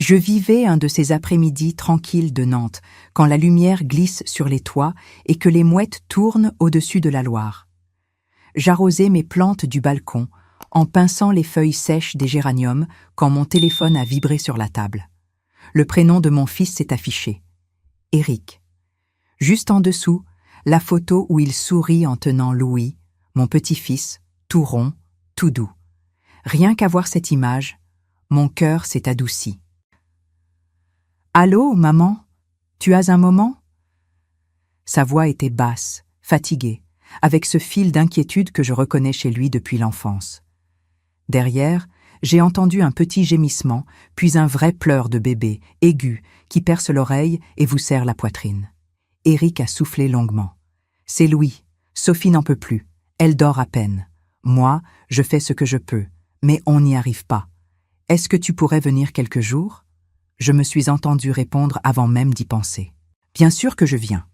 Je vivais un de ces après-midi tranquilles de Nantes, quand la lumière glisse sur les toits et que les mouettes tournent au-dessus de la Loire. J'arrosais mes plantes du balcon, en pinçant les feuilles sèches des géraniums, quand mon téléphone a vibré sur la table. Le prénom de mon fils s'est affiché. Éric. Juste en dessous, la photo où il sourit en tenant Louis, mon petit-fils, tout rond, tout doux. Rien qu'à voir cette image, mon cœur s'est adouci. « Allô, maman, tu as un moment ?» Sa voix était basse, fatiguée, avec ce fil d'inquiétude que je reconnais chez lui depuis l'enfance. Derrière, j'ai entendu un petit gémissement, puis un vrai pleur de bébé, aigu, qui perce l'oreille et vous serre la poitrine. Éric a soufflé longuement. « C'est Louis. Sophie n'en peut plus. Elle dort à peine. Moi, je fais ce que je peux, mais on n'y arrive pas. Est-ce que tu pourrais venir quelques jours ?» Je me suis entendu répondre avant même d'y penser. « Bien sûr que je viens. »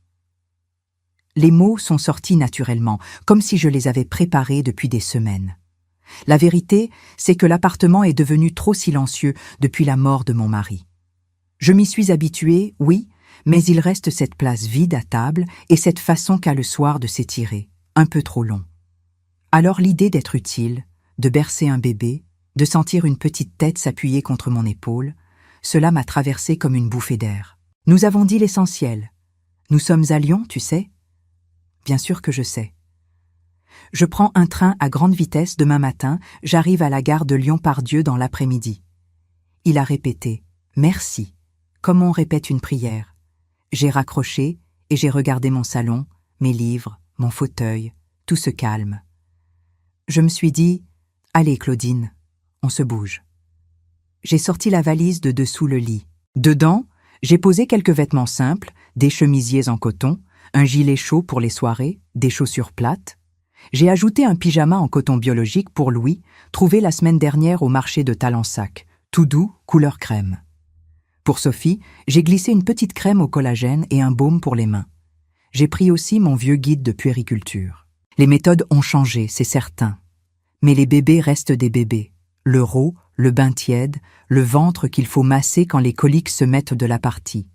Les mots sont sortis naturellement, comme si je les avais préparés depuis des semaines. La vérité, c'est que l'appartement est devenu trop silencieux depuis la mort de mon mari. Je m'y suis habituée, oui, mais il reste cette place vide à table et cette façon qu'a le soir de s'étirer, un peu trop long. Alors l'idée d'être utile, de bercer un bébé, de sentir une petite tête s'appuyer contre mon épaule, cela m'a traversé comme une bouffée d'air. Nous avons dit l'essentiel. Nous sommes à Lyon, tu sais ? Bien sûr que je sais. Je prends un train à grande vitesse demain matin, j'arrive à la gare de Lyon-Part-Dieu dans l'après-midi. Il a répété « merci », comme on répète une prière. J'ai raccroché et j'ai regardé mon salon, mes livres, mon fauteuil, tout se calme. Je me suis dit « allez Claudine, on se bouge ». J'ai sorti la valise de dessous le lit. Dedans, j'ai posé quelques vêtements simples, des chemisiers en coton, un gilet chaud pour les soirées, des chaussures plates. J'ai ajouté un pyjama en coton biologique pour Louis, trouvé la semaine dernière au marché de Talensac, tout doux, couleur crème. Pour Sophie, j'ai glissé une petite crème au collagène et un baume pour les mains. J'ai pris aussi mon vieux guide de puériculture. Les méthodes ont changé, c'est certain. Mais les bébés restent des bébés. Le rot, le bain tiède, le ventre qu'il faut masser quand les coliques se mettent de la partie.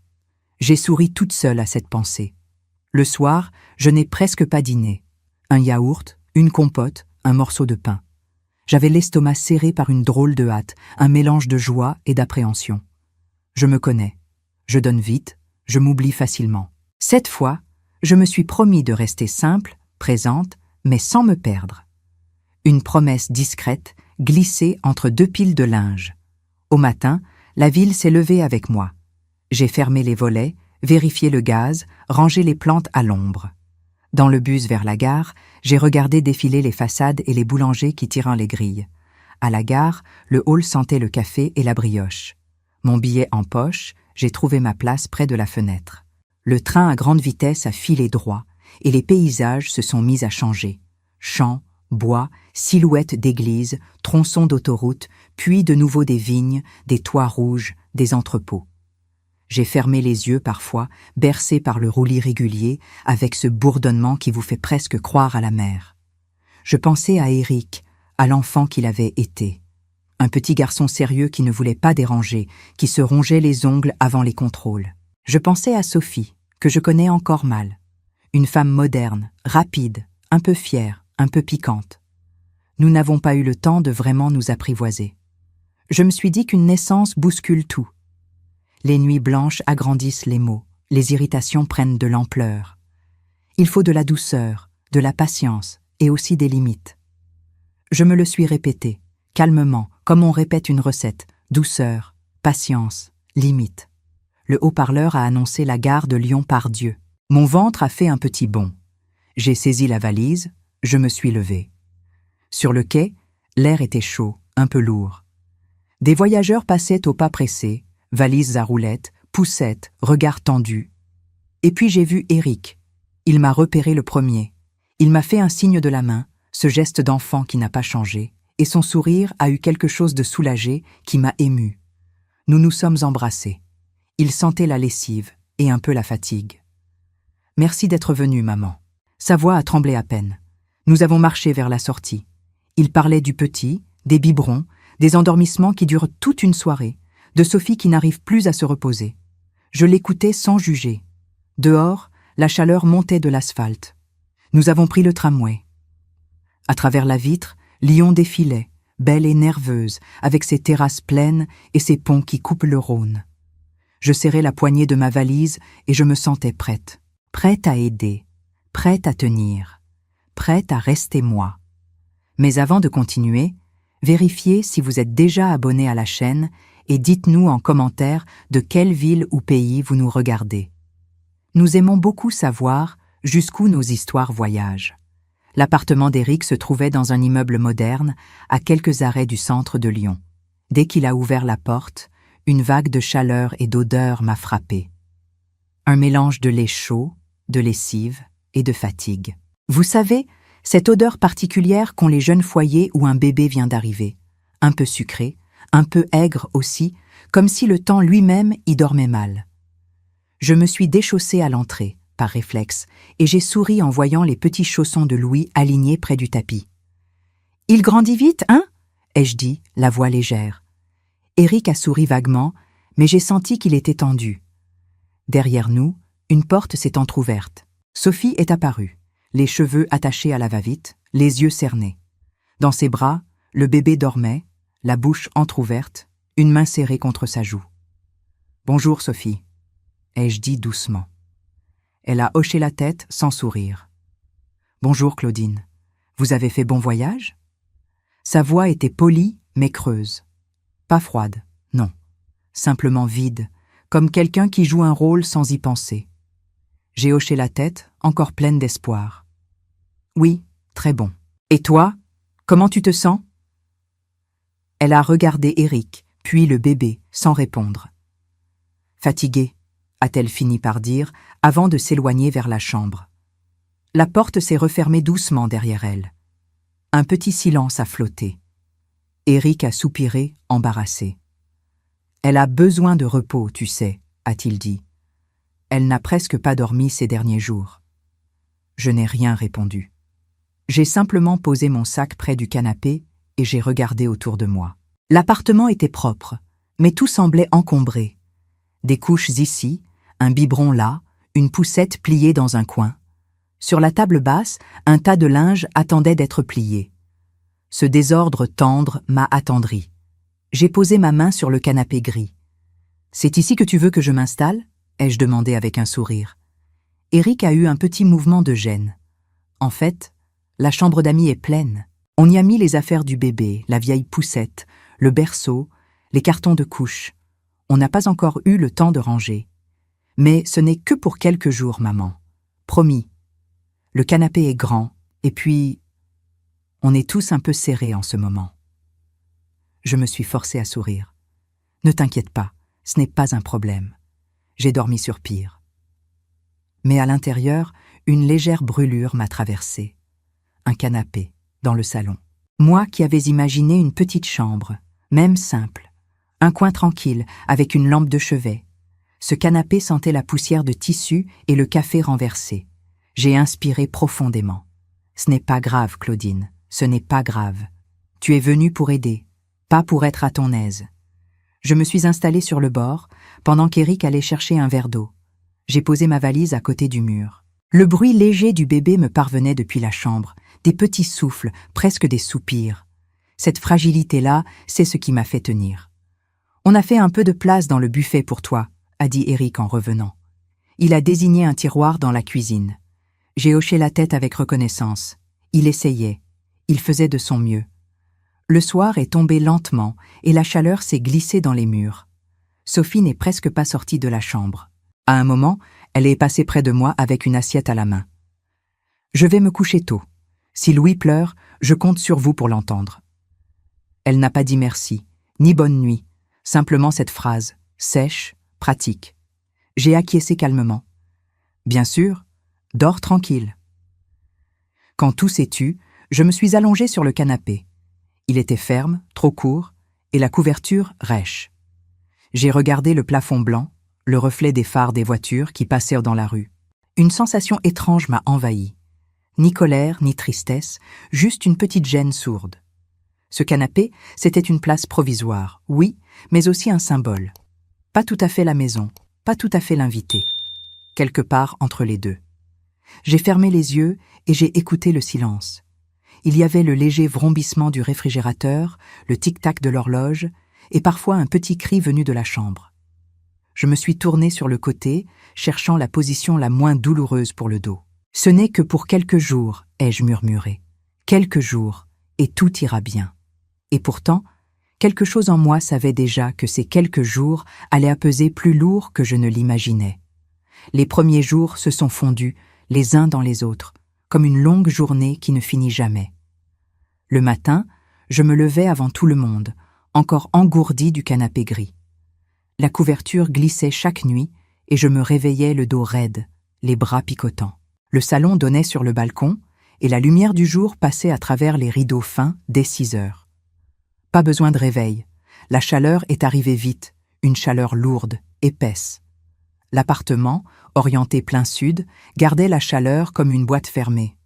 J'ai souri toute seule à cette pensée. Le soir, je n'ai presque pas dîné. Un yaourt, une compote, un morceau de pain. J'avais l'estomac serré par une drôle de hâte, un mélange de joie et d'appréhension. Je me connais. Je donne vite, je m'oublie facilement. Cette fois, je me suis promis de rester simple, présente, mais sans me perdre. Une promesse discrète, glissée entre deux piles de linge. Au matin, la ville s'est levée avec moi. J'ai fermé les volets, vérifié le gaz, rangé les plantes à l'ombre. Dans le bus vers la gare, j'ai regardé défiler les façades et les boulangers qui tirent les grilles. À la gare, le hall sentait le café et la brioche. Mon billet en poche, j'ai trouvé ma place près de la fenêtre. Le train à grande vitesse a filé droit, et les paysages se sont mis à changer. Champs, bois, silhouettes d'églises, tronçons d'autoroute, puis de nouveau des vignes, des toits rouges, des entrepôts. J'ai fermé les yeux parfois, bercé par le roulis régulier, avec ce bourdonnement qui vous fait presque croire à la mer. Je pensais à Éric, à l'enfant qu'il avait été. Un petit garçon sérieux qui ne voulait pas déranger, qui se rongeait les ongles avant les contrôles. Je pensais à Sophie, que je connais encore mal. Une femme moderne, rapide, un peu fière, un peu piquante. Nous n'avons pas eu le temps de vraiment nous apprivoiser. Je me suis dit qu'une naissance bouscule tout. Les nuits blanches agrandissent les maux, les irritations prennent de l'ampleur. Il faut de la douceur, de la patience et aussi des limites. Je me le suis répété, calmement, comme on répète une recette, douceur, patience, limite. Le haut-parleur a annoncé la gare de Lyon-Part-Dieu. Mon ventre a fait un petit bond. J'ai saisi la valise, je me suis levé. Sur le quai, l'air était chaud, un peu lourd. Des voyageurs passaient au pas pressé, valises à roulettes, poussettes, regards tendus. Et puis j'ai vu Éric. Il m'a repéré le premier. Il m'a fait un signe de la main, ce geste d'enfant qui n'a pas changé, et son sourire a eu quelque chose de soulagé qui m'a ému. Nous nous sommes embrassés. Il sentait la lessive et un peu la fatigue. « Merci d'être venue, maman. » Sa voix a tremblé à peine. Nous avons marché vers la sortie. Il parlait du petit, des biberons, des endormissements qui durent toute une soirée, de Sophie qui n'arrive plus à se reposer. Je l'écoutais sans juger. Dehors, la chaleur montait de l'asphalte. Nous avons pris le tramway. À travers la vitre, Lyon défilait, belle et nerveuse, avec ses terrasses pleines et ses ponts qui coupent le Rhône. Je serrais la poignée de ma valise et je me sentais prête. Prête à aider, prête à tenir, prête à rester moi. Mais avant de continuer, vérifiez si vous êtes déjà abonné à la chaîne et dites-nous en commentaire de quelle ville ou pays vous nous regardez. Nous aimons beaucoup savoir jusqu'où nos histoires voyagent. L'appartement d'Éric se trouvait dans un immeuble moderne, à quelques arrêts du centre de Lyon. Dès qu'il a ouvert la porte, une vague de chaleur et d'odeur m'a frappé. Un mélange de lait chaud, de lessive et de fatigue. Vous savez, cette odeur particulière qu'ont les jeunes foyers où un bébé vient d'arriver. Un peu sucré, un peu aigre aussi, comme si le temps lui-même y dormait mal. Je me suis déchaussée à l'entrée, par réflexe, et j'ai souri en voyant les petits chaussons de Louis alignés près du tapis. « Il grandit vite, hein ?» ai-je dit, la voix légère. Éric a souri vaguement, mais j'ai senti qu'il était tendu. Derrière nous, une porte s'est entr'ouverte. Sophie est apparue, les cheveux attachés à la va-vite, les yeux cernés. Dans ses bras, le bébé dormait, la bouche entr'ouverte, une main serrée contre sa joue. « Bonjour, Sophie », ai-je dit doucement. Elle a hoché la tête sans sourire. « Bonjour, Claudine. Vous avez fait bon voyage ?» Sa voix était polie, mais creuse. Pas froide, non. Simplement vide, comme quelqu'un qui joue un rôle sans y penser. J'ai hoché la tête, encore pleine d'espoir. « Oui, très bon. Et toi, comment tu te sens ?» Elle a regardé Éric, puis le bébé, sans répondre. « Fatiguée », a-t-elle fini par dire, avant de s'éloigner vers la chambre. La porte s'est refermée doucement derrière elle. Un petit silence a flotté. Éric a soupiré, embarrassé. « Elle a besoin de repos, tu sais, » a-t-il dit. « Elle n'a presque pas dormi ces derniers jours. » Je n'ai rien répondu. J'ai simplement posé mon sac près du canapé et j'ai regardé autour de moi. L'appartement était propre, mais tout semblait encombré. Des couches ici, un biberon là, une poussette pliée dans un coin. Sur la table basse, un tas de linge attendait d'être plié. Ce désordre tendre m'a attendri. J'ai posé ma main sur le canapé gris. « C'est ici que tu veux que je m'installe ?» ai-je demandé avec un sourire. Éric a eu un petit mouvement de gêne. En fait, la chambre d'amis est pleine. On y a mis les affaires du bébé, la vieille poussette, le berceau, les cartons de couches. On n'a pas encore eu le temps de ranger. Mais ce n'est que pour quelques jours, maman. Promis. Le canapé est grand, et puis... On est tous un peu serrés en ce moment. Je me suis forcée à sourire. Ne t'inquiète pas, ce n'est pas un problème. J'ai dormi sur pire. Mais à l'intérieur, une légère brûlure m'a traversée. Un canapé, dans le salon. Moi qui avais imaginé une petite chambre, même simple. Un coin tranquille, avec une lampe de chevet. Ce canapé sentait la poussière de tissu et le café renversé. J'ai inspiré profondément. Ce n'est pas grave, Claudine, ce n'est pas grave. Tu es venue pour aider, pas pour être à ton aise. Je me suis installée sur le bord, pendant qu'Éric allait chercher un verre d'eau. J'ai posé ma valise à côté du mur. Le bruit léger du bébé me parvenait depuis la chambre, des petits souffles, presque des soupirs. Cette fragilité-là, c'est ce qui m'a fait tenir. « On a fait un peu de place dans le buffet pour toi », a dit Éric en revenant. Il a désigné un tiroir dans la cuisine. J'ai hoché la tête avec reconnaissance. Il essayait. Il faisait de son mieux. Le soir est tombé lentement et la chaleur s'est glissée dans les murs. Sophie n'est presque pas sortie de la chambre. À un moment, elle est passée près de moi avec une assiette à la main. « Je vais me coucher tôt. Si Louis pleure, je compte sur vous pour l'entendre. » Elle n'a pas dit merci, ni bonne nuit, simplement cette phrase, sèche, pratique. J'ai acquiescé calmement. « Bien sûr, dors tranquille. » Quand tout s'est tu, je me suis allongée sur le canapé. Il était ferme, trop court, et la couverture rêche. J'ai regardé le plafond blanc, le reflet des phares des voitures qui passèrent dans la rue. Une sensation étrange m'a envahi. Ni colère, ni tristesse, juste une petite gêne sourde. Ce canapé, c'était une place provisoire, oui, mais aussi un symbole. Pas tout à fait la maison, pas tout à fait l'invité. Quelque part entre les deux. J'ai fermé les yeux et j'ai écouté le silence. Il y avait le léger vrombissement du réfrigérateur, le tic-tac de l'horloge, et parfois un petit cri venu de la chambre. Je me suis tournée sur le côté, cherchant la position la moins douloureuse pour le dos. Ce n'est que pour quelques jours, ai-je murmuré. Quelques jours, et tout ira bien. Et pourtant, quelque chose en moi savait déjà que ces quelques jours allaient peser plus lourd que je ne l'imaginais. Les premiers jours se sont fondus, les uns dans les autres, comme une longue journée qui ne finit jamais. Le matin, je me levais avant tout le monde, encore engourdi du canapé gris. La couverture glissait chaque nuit et je me réveillais le dos raide, les bras picotants. Le salon donnait sur le balcon et la lumière du jour passait à travers les rideaux fins dès 6 heures. Pas besoin de réveil. La chaleur est arrivée vite, une chaleur lourde, épaisse. L'appartement, orienté plein sud, gardait la chaleur comme une boîte fermée.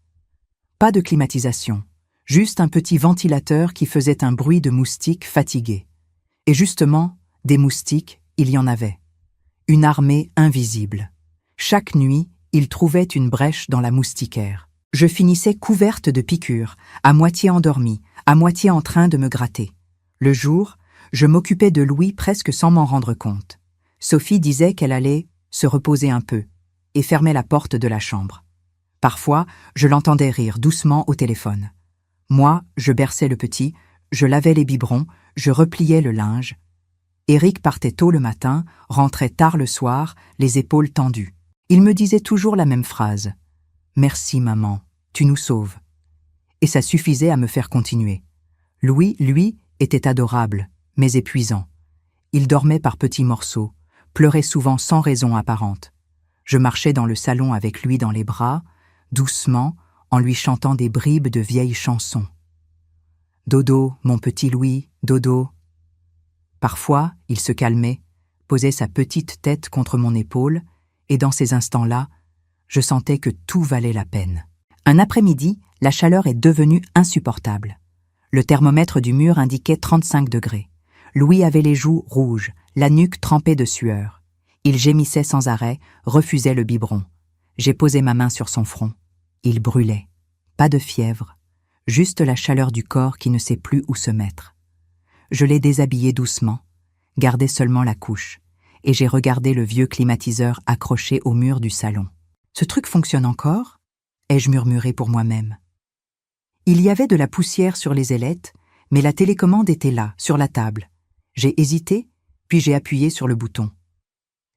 Pas de climatisation, juste un petit ventilateur qui faisait un bruit de moustiques fatigués. Et justement, des moustiques, il y en avait. Une armée invisible. Chaque nuit, ils trouvaient une brèche dans la moustiquaire. Je finissais couverte de piqûres, à moitié endormie, à moitié en train de me gratter. Le jour, je m'occupais de Louis presque sans m'en rendre compte. Sophie disait qu'elle allait se reposer un peu et fermait la porte de la chambre. Parfois, je l'entendais rire doucement au téléphone. Moi, je berçais le petit, je lavais les biberons, je repliais le linge. Éric partait tôt le matin, rentrait tard le soir, les épaules tendues. Il me disait toujours la même phrase. « Merci, maman, tu nous sauves. » Et ça suffisait à me faire continuer. Louis, lui, était adorable, mais épuisant. Il dormait par petits morceaux, pleurait souvent sans raison apparente. Je marchais dans le salon avec lui dans les bras, doucement, en lui chantant des bribes de vieilles chansons. « Dodo, mon petit Louis, dodo. » Parfois, il se calmait, posait sa petite tête contre mon épaule, et dans ces instants-là, je sentais que tout valait la peine. Un après-midi, la chaleur est devenue insupportable. Le thermomètre du mur indiquait 35 degrés. Louis avait les joues rouges, la nuque trempée de sueur. Il gémissait sans arrêt, refusait le biberon. J'ai posé ma main sur son front. Il brûlait. Pas de fièvre, juste la chaleur du corps qui ne sait plus où se mettre. Je l'ai déshabillé doucement, gardé seulement la couche, et j'ai regardé le vieux climatiseur accroché au mur du salon. « Ce truc fonctionne encore ?» ai-je murmuré pour moi-même. Il y avait de la poussière sur les ailettes, mais la télécommande était là, sur la table. J'ai hésité, puis j'ai appuyé sur le bouton.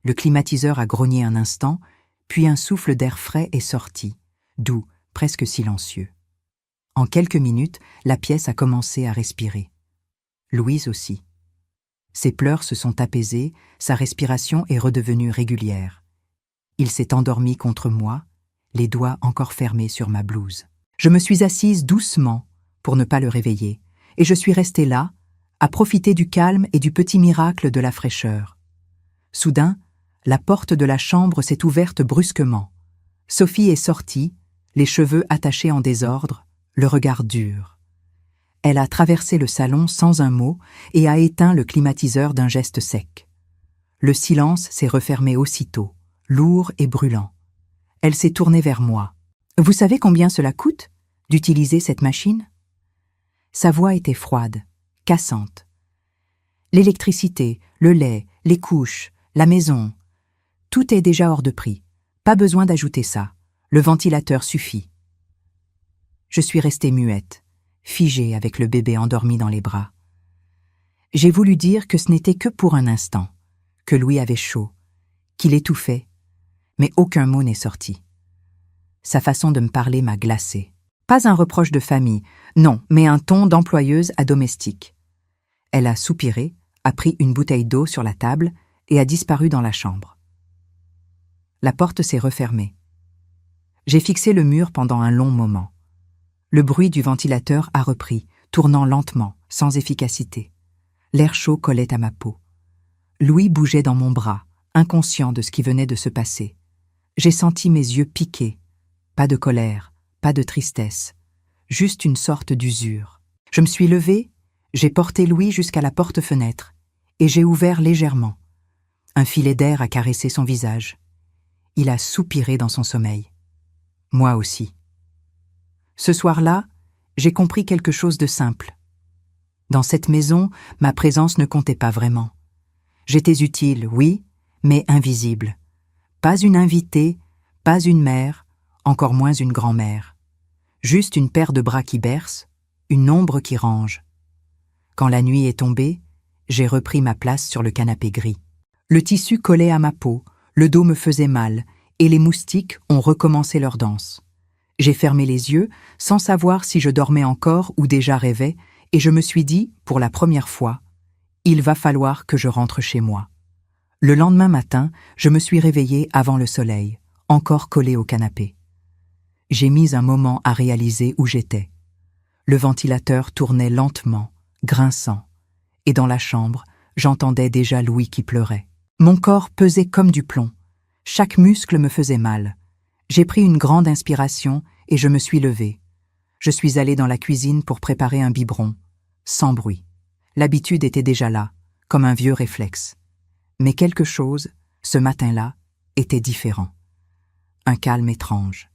Le climatiseur a grogné un instant, puis un souffle d'air frais est sorti, doux, presque silencieux. En quelques minutes, la pièce a commencé à respirer. Louise aussi. Ses pleurs se sont apaisés, sa respiration est redevenue régulière. Il s'est endormi contre moi, les doigts encore fermés sur ma blouse. Je me suis assise doucement pour ne pas le réveiller, et je suis restée là, à profiter du calme et du petit miracle de la fraîcheur. Soudain, la porte de la chambre s'est ouverte brusquement. Sophie est sortie, les cheveux attachés en désordre, le regard dur. Elle a traversé le salon sans un mot et a éteint le climatiseur d'un geste sec. Le silence s'est refermé aussitôt, lourd et brûlant. Elle s'est tournée vers moi. « Vous savez combien cela coûte, d'utiliser cette machine ?» Sa voix était froide, cassante. L'électricité, le lait, les couches, la maison, tout est déjà hors de prix. Pas besoin d'ajouter ça. Le ventilateur suffit. Je suis restée muette, figée avec le bébé endormi dans les bras. J'ai voulu dire que ce n'était que pour un instant, que Louis avait chaud, qu'il étouffait, mais aucun mot n'est sorti. Sa façon de me parler m'a glacée. Pas un reproche de famille, non, mais un ton d'employeuse à domestique. Elle a soupiré, a pris une bouteille d'eau sur la table et a disparu dans la chambre. La porte s'est refermée. J'ai fixé le mur pendant un long moment. Le bruit du ventilateur a repris, tournant lentement, sans efficacité. L'air chaud collait à ma peau. Louis bougeait dans mon bras, inconscient de ce qui venait de se passer. J'ai senti mes yeux piquer. Pas de colère, pas de tristesse, juste une sorte d'usure. Je me suis levée J'ai porté Louis jusqu'à la porte-fenêtre, et j'ai ouvert légèrement. Un filet d'air a caressé son visage. Il a soupiré dans son sommeil. Moi aussi. Ce soir-là, j'ai compris quelque chose de simple. Dans cette maison, ma présence ne comptait pas vraiment. J'étais utile, oui, mais invisible. Pas une invitée, pas une mère, encore moins une grand-mère. Juste une paire de bras qui berce, une ombre qui range. Quand la nuit est tombée, j'ai repris ma place sur le canapé gris. Le tissu collait à ma peau, le dos me faisait mal, et les moustiques ont recommencé leur danse. J'ai fermé les yeux, sans savoir si je dormais encore ou déjà rêvais, et je me suis dit, pour la première fois, il va falloir que je rentre chez moi. Le lendemain matin, je me suis réveillée avant le soleil, encore collée au canapé. J'ai mis un moment à réaliser où j'étais. Le ventilateur tournait lentement, grinçant, et dans la chambre, j'entendais déjà Louis qui pleurait. Mon corps pesait comme du plomb. Chaque muscle me faisait mal. J'ai pris une grande inspiration et je me suis levée. Je suis allée dans la cuisine pour préparer un biberon, sans bruit. L'habitude était déjà là, comme un vieux réflexe. Mais quelque chose, ce matin-là, était différent. Un calme étrange.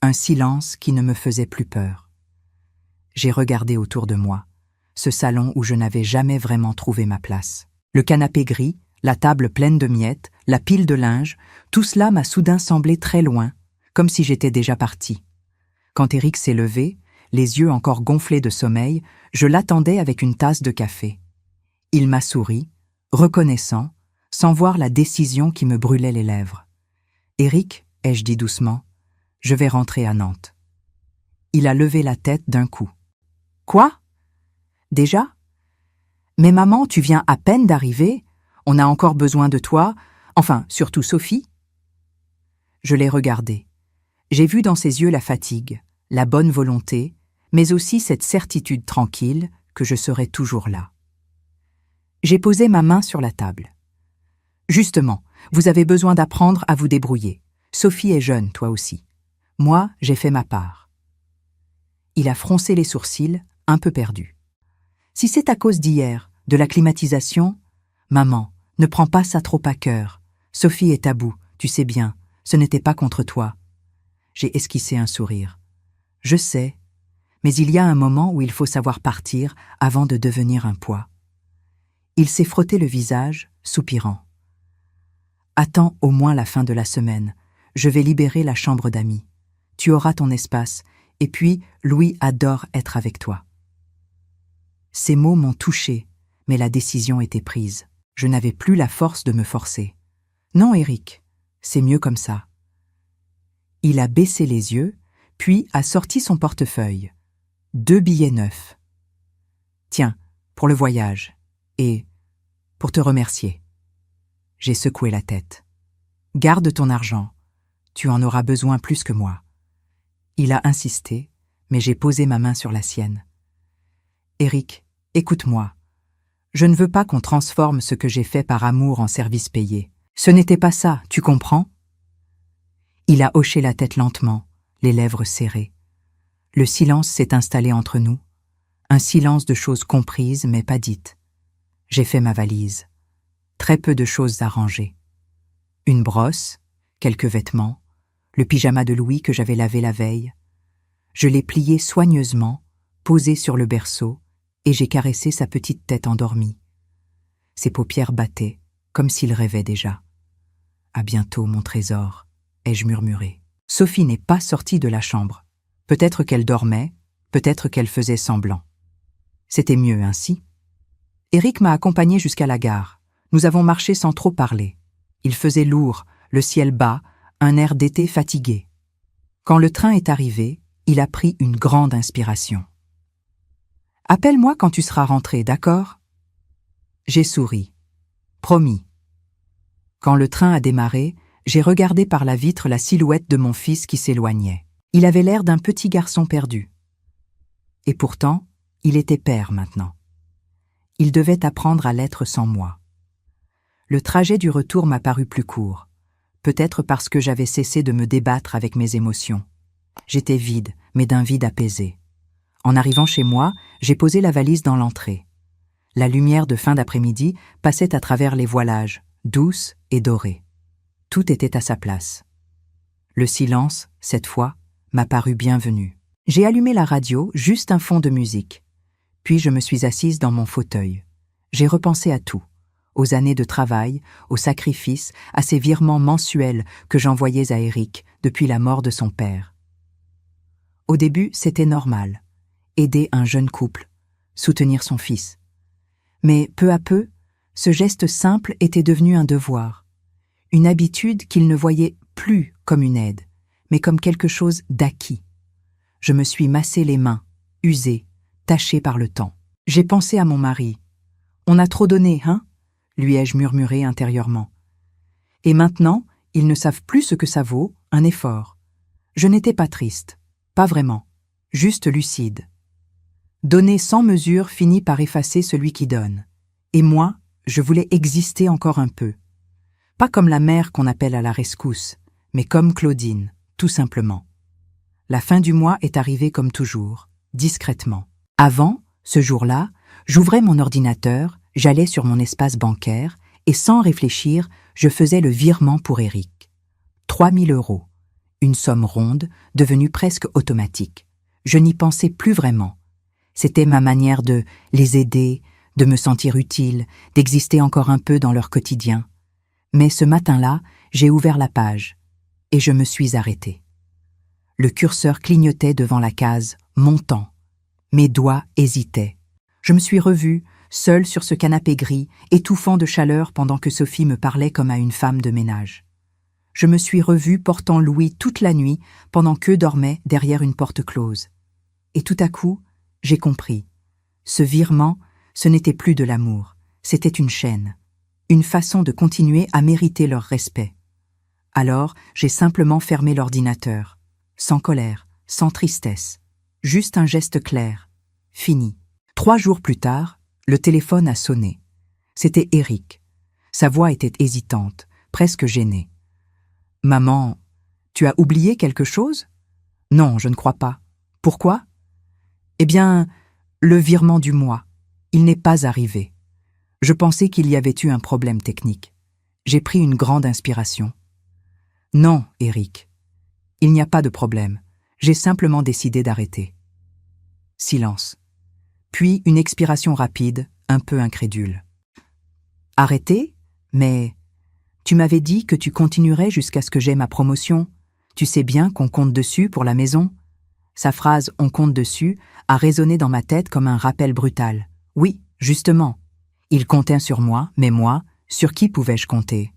Un silence qui ne me faisait plus peur. J'ai regardé autour de moi, ce salon où je n'avais jamais vraiment trouvé ma place. Le canapé gris, la table pleine de miettes, la pile de linge, tout cela m'a soudain semblé très loin, comme si j'étais déjà partie. Quand Éric s'est levé, les yeux encore gonflés de sommeil, je l'attendais avec une tasse de café. Il m'a souri, reconnaissant, sans voir la décision qui me brûlait les lèvres. « Éric, ai-je dit doucement, je vais rentrer à Nantes. » Il a levé la tête d'un coup. « Quoi ? Déjà ? Mais maman, tu viens à peine d'arriver, on a encore besoin de toi, enfin, surtout Sophie. » Je l'ai regardé. J'ai vu dans ses yeux la fatigue, la bonne volonté, mais aussi cette certitude tranquille que je serai toujours là. J'ai posé ma main sur la table. « Justement, vous avez besoin d'apprendre à vous débrouiller. Sophie est jeune, toi aussi. Moi, j'ai fait ma part. » Il a froncé les sourcils, un peu perdu. « Si c'est à cause d'hier, de la climatisation, maman, ne prends pas ça trop à cœur. Sophie est à bout, tu sais bien, ce n'était pas contre toi. » J'ai esquissé un sourire. « Je sais, mais il y a un moment où il faut savoir partir avant de devenir un poids. » Il s'est frotté le visage, soupirant. « Attends au moins la fin de la semaine. Je vais libérer la chambre d'amis. Tu auras ton espace, et puis Louis adore être avec toi. » Ces mots m'ont touchée, mais la décision était prise. Je n'avais plus la force de me forcer. « Non, Éric, c'est mieux comme ça. » Il a baissé les yeux, puis a sorti son portefeuille. 2 billets neufs. « Tiens, pour le voyage, et pour te remercier. » J'ai secoué la tête. « Garde ton argent, tu en auras besoin plus que moi. » Il a insisté, mais j'ai posé ma main sur la sienne. « Éric, écoute-moi. Je ne veux pas qu'on transforme ce que j'ai fait par amour en service payé. Ce n'était pas ça, tu comprends ?» Il a hoché la tête lentement, les lèvres serrées. Le silence s'est installé entre nous, un silence de choses comprises mais pas dites. J'ai fait ma valise. Très peu de choses à ranger. Une brosse, quelques vêtements, le pyjama de Louis que j'avais lavé la veille. Je l'ai plié soigneusement, posé sur le berceau, et j'ai caressé sa petite tête endormie. Ses paupières battaient, comme s'il rêvait déjà. « À bientôt, mon trésor », ai-je murmuré. Sophie n'est pas sortie de la chambre. Peut-être qu'elle dormait, peut-être qu'elle faisait semblant. C'était mieux ainsi. Éric m'a accompagné jusqu'à la gare. Nous avons marché sans trop parler. Il faisait lourd, le ciel bas, un air d'été fatigué. Quand le train est arrivé, il a pris une grande inspiration. « Appelle-moi quand tu seras rentré, d'accord ?» J'ai souri. « Promis. » Quand le train a démarré, j'ai regardé par la vitre la silhouette de mon fils qui s'éloignait. Il avait l'air d'un petit garçon perdu. Et pourtant, il était père maintenant. Il devait apprendre à l'être sans moi. Le trajet du retour m'a paru plus court, peut-être parce que j'avais cessé de me débattre avec mes émotions. J'étais vide, mais d'un vide apaisé. En arrivant chez moi, j'ai posé la valise dans l'entrée. La lumière de fin d'après-midi passait à travers les voilages, douce et dorée. Tout était à sa place. Le silence, cette fois, m'a paru bienvenu. J'ai allumé la radio, juste un fond de musique. Puis je me suis assise dans mon fauteuil. J'ai repensé à tout, aux années de travail, aux sacrifices, à ces virements mensuels que j'envoyais à Eric depuis la mort de son père. Au début, c'était normal. Aider un jeune couple, soutenir son fils. Mais peu à peu, ce geste simple était devenu un devoir, une habitude qu'il ne voyait plus comme une aide, mais comme quelque chose d'acquis. Je me suis massé les mains, usé, taché par le temps. J'ai pensé à mon mari. « On a trop donné, hein ?» lui ai-je murmuré intérieurement. Et maintenant, ils ne savent plus ce que ça vaut, un effort. Je n'étais pas triste, pas vraiment, juste lucide. Donner sans mesure finit par effacer celui qui donne. Et moi, je voulais exister encore un peu. Pas comme la mère qu'on appelle à la rescousse, mais comme Claudine, tout simplement. La fin du mois est arrivée comme toujours, discrètement. Avant, ce jour-là, j'ouvrais mon ordinateur, j'allais sur mon espace bancaire et sans réfléchir, je faisais le virement pour Eric. 3 000 €, une somme ronde, devenue presque automatique. Je n'y pensais plus vraiment. C'était ma manière de les aider, de me sentir utile, d'exister encore un peu dans leur quotidien. Mais ce matin-là, j'ai ouvert la page et je me suis arrêtée. Le curseur clignotait devant la case « Montant ». Mes doigts hésitaient. Je me suis revue, seule sur ce canapé gris, étouffant de chaleur pendant que Sophie me parlait comme à une femme de ménage. Je me suis revue portant Louis toute la nuit pendant qu'eux dormaient derrière une porte close. Et tout à coup, j'ai compris. Ce virement, ce n'était plus de l'amour, c'était une chaîne, une façon de continuer à mériter leur respect. Alors, j'ai simplement fermé l'ordinateur, sans colère, sans tristesse, juste un geste clair, fini. 3 jours plus tard, le téléphone a sonné. C'était Eric. Sa voix était hésitante, presque gênée. « Maman, tu as oublié quelque chose ? » ?»« Non, je ne crois pas. Pourquoi ? » ?»« Eh bien, le virement du mois. Il n'est pas arrivé. Je pensais qu'il y avait eu un problème technique. J'ai pris une grande inspiration. « Non, Eric. Il n'y a pas de problème. J'ai simplement décidé d'arrêter. » Silence. Puis une expiration rapide, un peu incrédule. « Arrêter ? Mais tu m'avais dit que tu continuerais jusqu'à ce que j'aie ma promotion. Tu sais bien qu'on compte dessus pour la maison ?» Sa phrase « on compte dessus » a résonné dans ma tête comme un rappel brutal. Oui, justement. Il comptait sur moi, mais moi, sur qui pouvais-je compter ?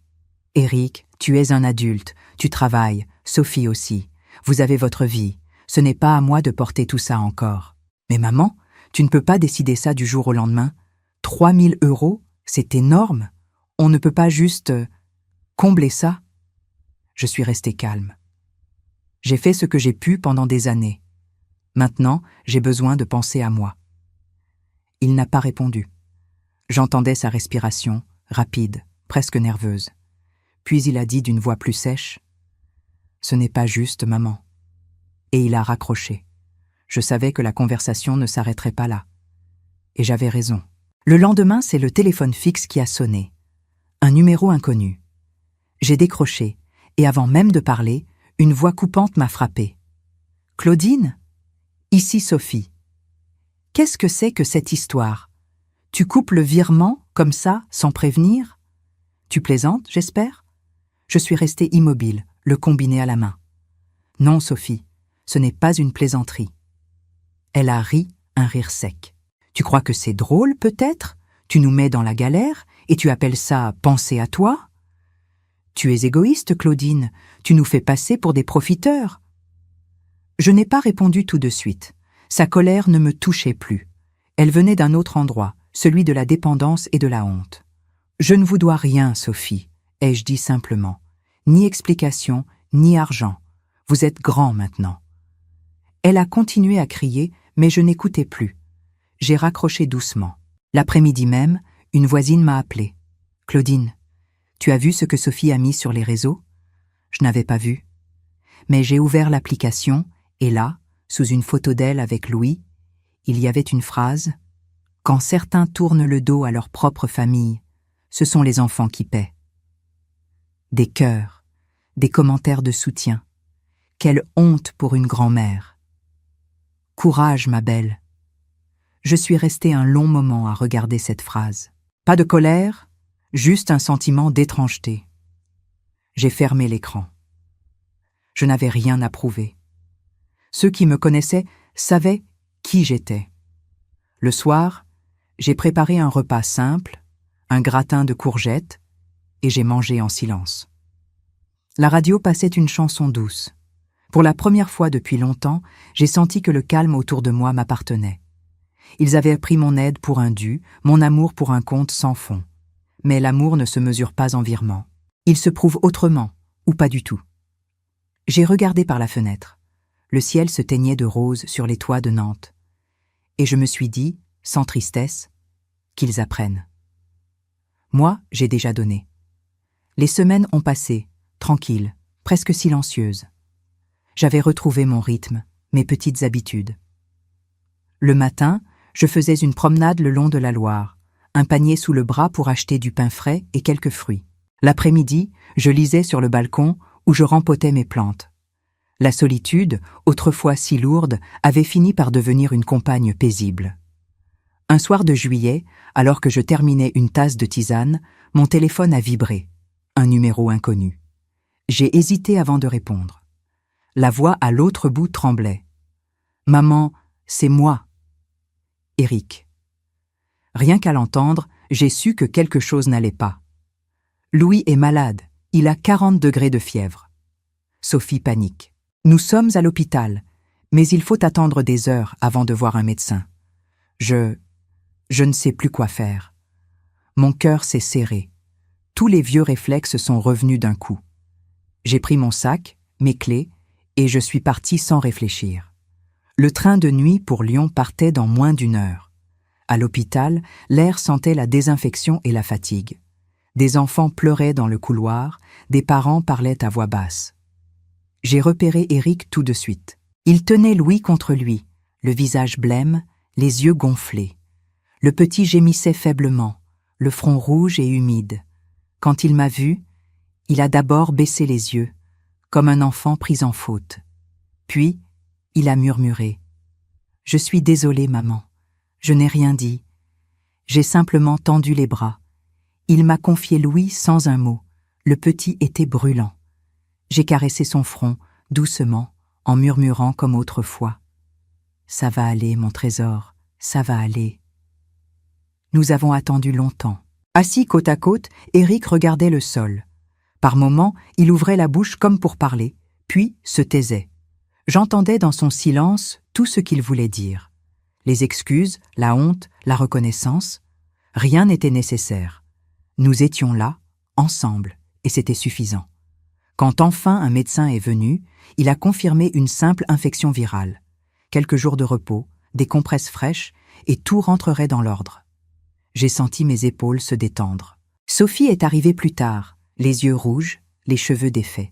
Eric, tu es un adulte, tu travailles, Sophie aussi. Vous avez votre vie. Ce n'est pas à moi de porter tout ça encore. Mais maman, tu ne peux pas décider ça du jour au lendemain. 3 000 €, c'est énorme. On ne peut pas juste combler ça. Je suis restée calme. J'ai fait ce que j'ai pu pendant des années. Maintenant, j'ai besoin de penser à moi. Il n'a pas répondu. J'entendais sa respiration, rapide, presque nerveuse. Puis il a dit d'une voix plus sèche « Ce n'est pas juste, maman. » Et il a raccroché. Je savais que la conversation ne s'arrêterait pas là. Et j'avais raison. Le lendemain, c'est le téléphone fixe qui a sonné. Un numéro inconnu. J'ai décroché, et avant même de parler, une voix coupante m'a frappée. « Claudine ? Ici Sophie. Qu'est-ce que c'est que cette histoire ? Tu coupes le virement, comme ça, sans prévenir ? Tu plaisantes, j'espère ? » Je suis restée immobile, le combiné à la main. « Non, Sophie, ce n'est pas une plaisanterie. » Elle a ri, un rire sec. « Tu crois que c'est drôle, peut-être ? Tu nous mets dans la galère et tu appelles ça « penser à toi » ? Tu es égoïste, Claudine, tu nous fais passer pour des profiteurs. Je n'ai pas répondu tout de suite. Sa colère ne me touchait plus. Elle venait d'un autre endroit, celui de la dépendance et de la honte. « Je ne vous dois rien, Sophie, » ai-je dit simplement. « Ni explication, ni argent. Vous êtes grand maintenant. » Elle a continué à crier, mais je n'écoutais plus. J'ai raccroché doucement. L'après-midi même, une voisine m'a appelée. « Claudine, tu as vu ce que Sophie a mis sur les réseaux ?» Je n'avais pas vu. Mais j'ai ouvert l'application, et là, sous une photo d'elle avec Louis, il y avait une phrase « Quand certains tournent le dos à leur propre famille, ce sont les enfants qui paient. » Des cœurs, des commentaires de soutien. Quelle honte pour une grand-mère. Courage, ma belle. Je suis restée un long moment à regarder cette phrase. Pas de colère, juste un sentiment d'étrangeté. J'ai fermé l'écran. Je n'avais rien à prouver. Ceux qui me connaissaient savaient qui j'étais. Le soir, j'ai préparé un repas simple, un gratin de courgettes, et j'ai mangé en silence. La radio passait une chanson douce. Pour la première fois depuis longtemps, j'ai senti que le calme autour de moi m'appartenait. Ils avaient pris mon aide pour un dû, mon amour pour un compte sans fond. Mais l'amour ne se mesure pas en virements. Il se prouve autrement, ou pas du tout. J'ai regardé par la fenêtre. Le ciel se teignait de rose sur les toits de Nantes. Et je me suis dit, sans tristesse, qu'ils apprennent. Moi, j'ai déjà donné. Les semaines ont passé, tranquilles, presque silencieuses. J'avais retrouvé mon rythme, mes petites habitudes. Le matin, je faisais une promenade le long de la Loire, un panier sous le bras pour acheter du pain frais et quelques fruits. L'après-midi, je lisais sur le balcon où je rempotais mes plantes. La solitude, autrefois si lourde, avait fini par devenir une compagne paisible. Un soir de juillet, alors que je terminais une tasse de tisane, mon téléphone a vibré. Un numéro inconnu. J'ai hésité avant de répondre. La voix à l'autre bout tremblait. « Maman, c'est moi. » Éric. Rien qu'à l'entendre, j'ai su que quelque chose n'allait pas. Louis est malade, il a 40 degrés de fièvre. Sophie panique. Nous sommes à l'hôpital, mais il faut attendre des heures avant de voir un médecin. Je ne sais plus quoi faire. Mon cœur s'est serré. Tous les vieux réflexes sont revenus d'un coup. J'ai pris mon sac, mes clés, et je suis partie sans réfléchir. Le train de nuit pour Lyon partait dans moins d'une heure. À l'hôpital, l'air sentait la désinfection et la fatigue. Des enfants pleuraient dans le couloir, des parents parlaient à voix basse. J'ai repéré Éric tout de suite. Il tenait Louis contre lui, le visage blême, les yeux gonflés. Le petit gémissait faiblement, le front rouge et humide. Quand il m'a vu, il a d'abord baissé les yeux, comme un enfant pris en faute. Puis, il a murmuré. « Je suis désolée, maman. Je n'ai rien dit. J'ai simplement tendu les bras. Il m'a confié Louis sans un mot. Le petit était brûlant. J'ai caressé son front, doucement, en murmurant comme autrefois. « Ça va aller, mon trésor, ça va aller. » Nous avons attendu longtemps. Assis côte à côte, Éric regardait le sol. Par moments, il ouvrait la bouche comme pour parler, puis se taisait. J'entendais dans son silence tout ce qu'il voulait dire. Les excuses, la honte, la reconnaissance. Rien n'était nécessaire. Nous étions là, ensemble, et c'était suffisant. Quand enfin un médecin est venu, il a confirmé une simple infection virale. Quelques jours de repos, des compresses fraîches, et tout rentrerait dans l'ordre. J'ai senti mes épaules se détendre. Sophie est arrivée plus tard, les yeux rouges, les cheveux défaits.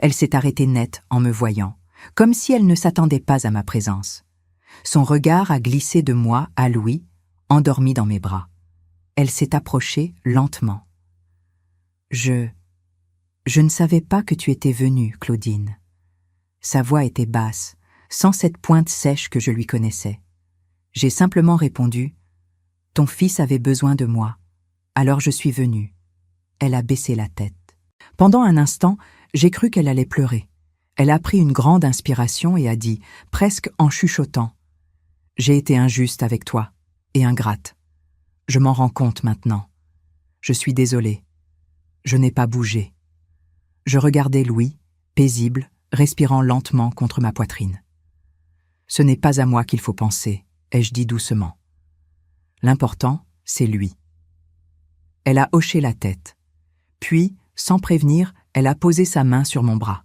Elle s'est arrêtée net en me voyant, comme si elle ne s'attendait pas à ma présence. Son regard a glissé de moi à Louis, endormi dans mes bras. Elle s'est approchée lentement. Je ne savais pas que tu étais venue, Claudine. Sa voix était basse, sans cette pointe sèche que je lui connaissais. J'ai simplement répondu « Ton fils avait besoin de moi, alors je suis venue. » Elle a baissé la tête. Pendant un instant, j'ai cru qu'elle allait pleurer. Elle a pris une grande inspiration et a dit, presque en chuchotant, « J'ai été injuste avec toi, et ingrate. Je m'en rends compte maintenant. Je suis désolée. Je n'ai pas bougé. » Je regardais Louis, paisible, respirant lentement contre ma poitrine. « Ce n'est pas à moi qu'il faut penser, » ai-je dit doucement. « L'important, c'est lui. » Elle a hoché la tête. Puis, sans prévenir, elle a posé sa main sur mon bras.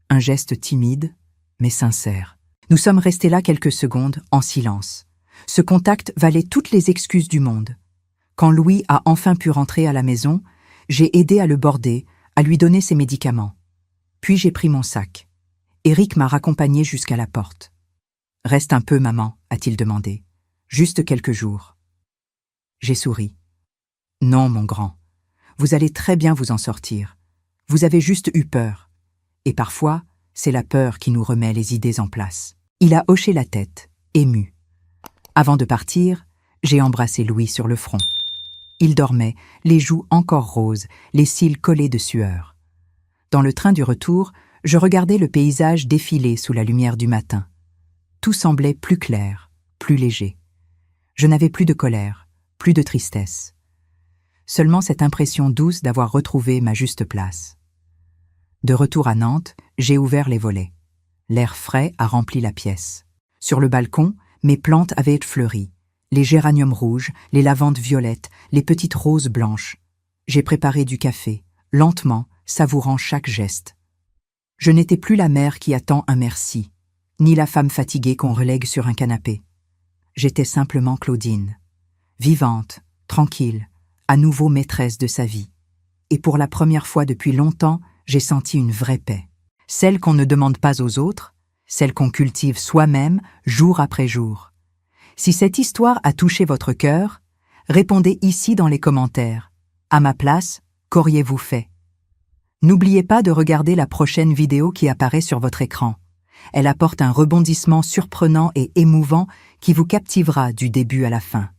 Un geste timide, mais sincère. Nous sommes restés là quelques secondes, en silence. Ce contact valait toutes les excuses du monde. Quand Louis a enfin pu rentrer à la maison, j'ai aidé à le border, à lui donner ses médicaments. Puis j'ai pris mon sac. Éric m'a raccompagné jusqu'à la porte. « Reste un peu, maman, a-t-il demandé. Juste quelques jours. J'ai souri. Non, mon grand. Vous allez très bien vous en sortir. Vous avez juste eu peur. Et parfois, c'est la peur qui nous remet les idées en place. Il a hoché la tête, ému. Avant de partir, j'ai embrassé Louis sur le front. Il dormait, les joues encore roses, les cils collés de sueur. Dans le train du retour, je regardais le paysage défiler sous la lumière du matin. Tout semblait plus clair, plus léger. Je n'avais plus de colère, plus de tristesse. Seulement cette impression douce d'avoir retrouvé ma juste place. De retour à Nantes, j'ai ouvert les volets. L'air frais a rempli la pièce. Sur le balcon, mes plantes avaient fleuri. Les géraniums rouges, les lavandes violettes, les petites roses blanches. J'ai préparé du café, lentement, savourant chaque geste. Je n'étais plus la mère qui attend un merci, ni la femme fatiguée qu'on relègue sur un canapé. J'étais simplement Claudine, vivante, tranquille, à nouveau maîtresse de sa vie. Et pour la première fois depuis longtemps, j'ai senti une vraie paix. Celle qu'on ne demande pas aux autres, celle qu'on cultive soi-même, jour après jour. Si cette histoire a touché votre cœur, répondez ici dans les commentaires. À ma place, qu'auriez-vous fait? N'oubliez pas de regarder la prochaine vidéo qui apparaît sur votre écran. Elle apporte un rebondissement surprenant et émouvant qui vous captivera du début à la fin.